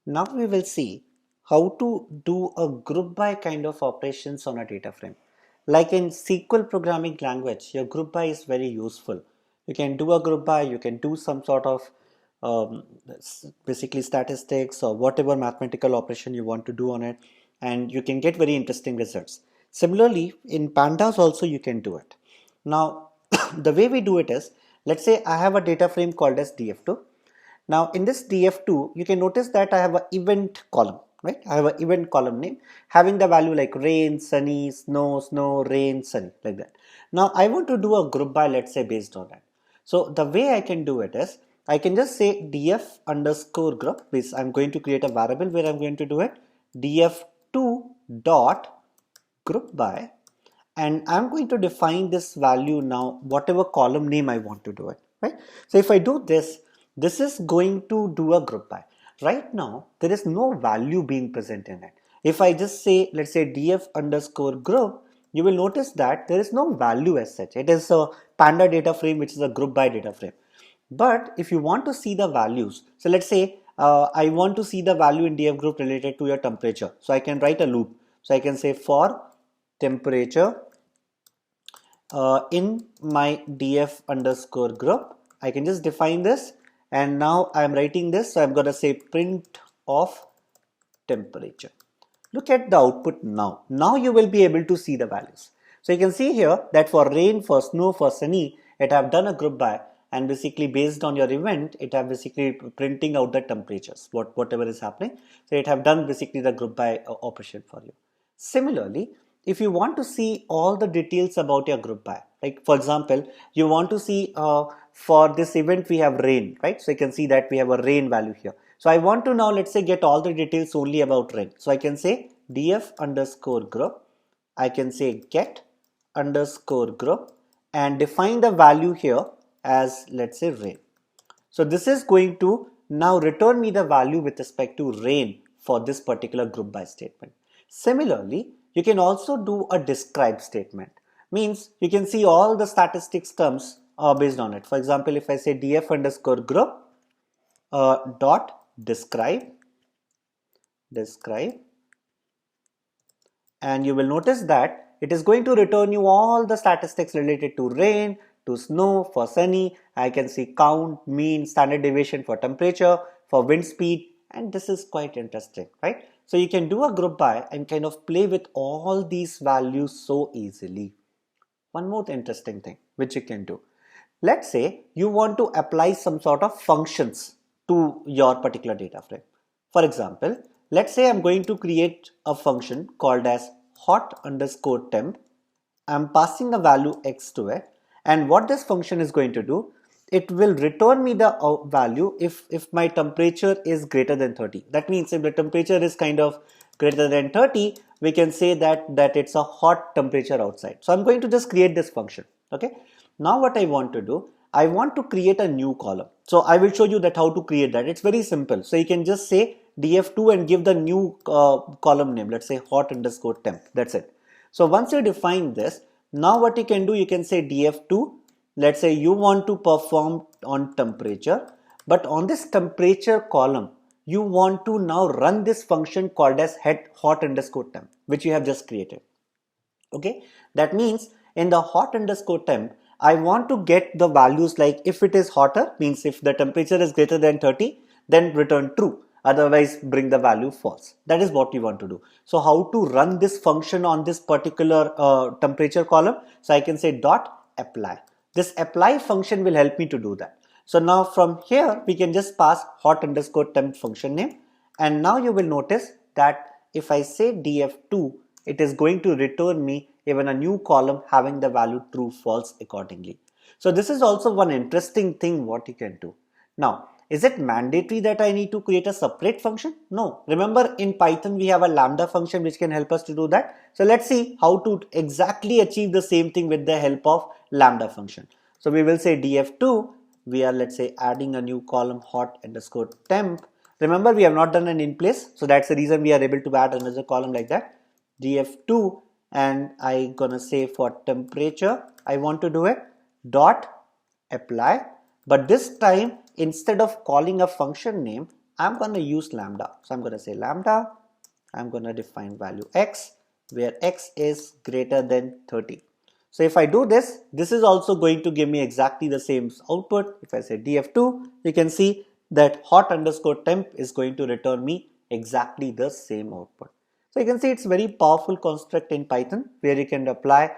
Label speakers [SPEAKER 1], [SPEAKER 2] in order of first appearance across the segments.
[SPEAKER 1] Now we will see how to do a group by kind of operations on a data frame. Like in SQL programming language, your group by is very useful. You can do a group by, you can do some sort of basically statistics or whatever mathematical operation you want to do on it, and you can get very interesting results. Similarly, in pandas also you can do it. Now, the way we do it is, let's say I have a data frame called as df2. Now in this df2, you can notice that I have an event column, right? I have an event column name having the value like rain, sunny, snow, rain, sunny, like that. Now I want to do a group by, let's say, based on that. So the way I can do it is, I can just say df underscore group, which I'm going to create a variable where I'm going to do it, df2 dot group by, and I'm going to define this value now, whatever column name I want to do it, right? So if I do this, this is going to do a group by. Right now, there is no value being present in it. If I just say, let's say df underscore group, you will notice that there is no value as such. It is a panda data frame, which is a group by data frame. But if you want to see the values, so let's say I want to see the value in df group related to your temperature. So I can write a loop. So I can say for temperature in my df underscore group, I can just define this, and now I'm writing this. So I'm going to say print of temperature. Look at the output now. Now you will be able to see the values. So you can see here that for rain, for snow, for sunny, it have done a group by, and basically based on your event, it have basically printing out the temperatures, whatever is happening. So it have done basically the group by operation for you. Similarly, if you want to see all the details about your group by, like for example, you want to see for this event we have rain, right? So you can see that we have a rain value here. So I want to now, let's say, get all the details only about rain. So I can say df underscore group, I can say get underscore group, and define the value here as, let's say, rain. So this is going to now return me the value with respect to rain for this particular group by statement. Similarly, you can also do a describe statement. Means you can see all the statistics terms based on it. For example, if I say df underscore group dot describe, and you will notice that it is going to return you all the statistics related to rain, to snow, for sunny. I can see count, mean, standard deviation for temperature, for wind speed, and this is quite interesting, right? So you can do a group by and kind of play with all these values so easily. One more interesting thing which you can do. Let's say you want to apply some sort of functions to your particular data frame. For example, let's say I'm going to create a function called as hot underscore temp. I'm passing a value x to it, and what this function is going to do, it will return me the value if my temperature is greater than 30. That means if the temperature is kind of greater than 30, we can say that it's a hot temperature outside. So I'm going to just create this function. Okay, now what I want to do, I want to create a new column. So I will show you that how to create that. It's very simple. So you can just say df2 and give the new column name, let's say hot underscore temp. That's it. So once you define this, now what you can do, you can say df2, let's say you want to perform on temperature, but on this temperature column, you want to now run this function called as head hot underscore temp, which you have just created. Okay, that means in the hot underscore temp, I want to get the values like if it is hotter, means if the temperature is greater than 30, then return true, otherwise bring the value false. That is what you want to do. So how to run this function on this particular temperature column? So I can say dot apply. This apply function will help me to do that. So now from here we can just pass hot underscore temp function name, and now you will notice that if I say df2, it is going to return me even a new column having the value true false accordingly. So this is also one interesting thing what you can do. Now, is it mandatory that I need to create a separate function? No. Remember in Python we have a lambda function which can help us to do that. So let's see how to exactly achieve the same thing with the help of lambda function. So we will say df2, we are, let's say, adding a new column hot underscore temp. Remember we have not done an in place, so that's the reason we are able to add another column like that, df2, and I gonna say for temperature I want to do it dot apply, but this time instead of calling a function name, I'm going to use lambda. So I'm going to say lambda, I'm going to define value x where x is greater than 30. So if I do this, this is also going to give me exactly the same output. If I say df2, you can see that hot underscore temp is going to return me exactly the same output. So you can see it's very powerful construct in Python where you can apply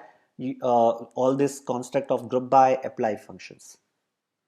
[SPEAKER 1] all this construct of group by apply functions.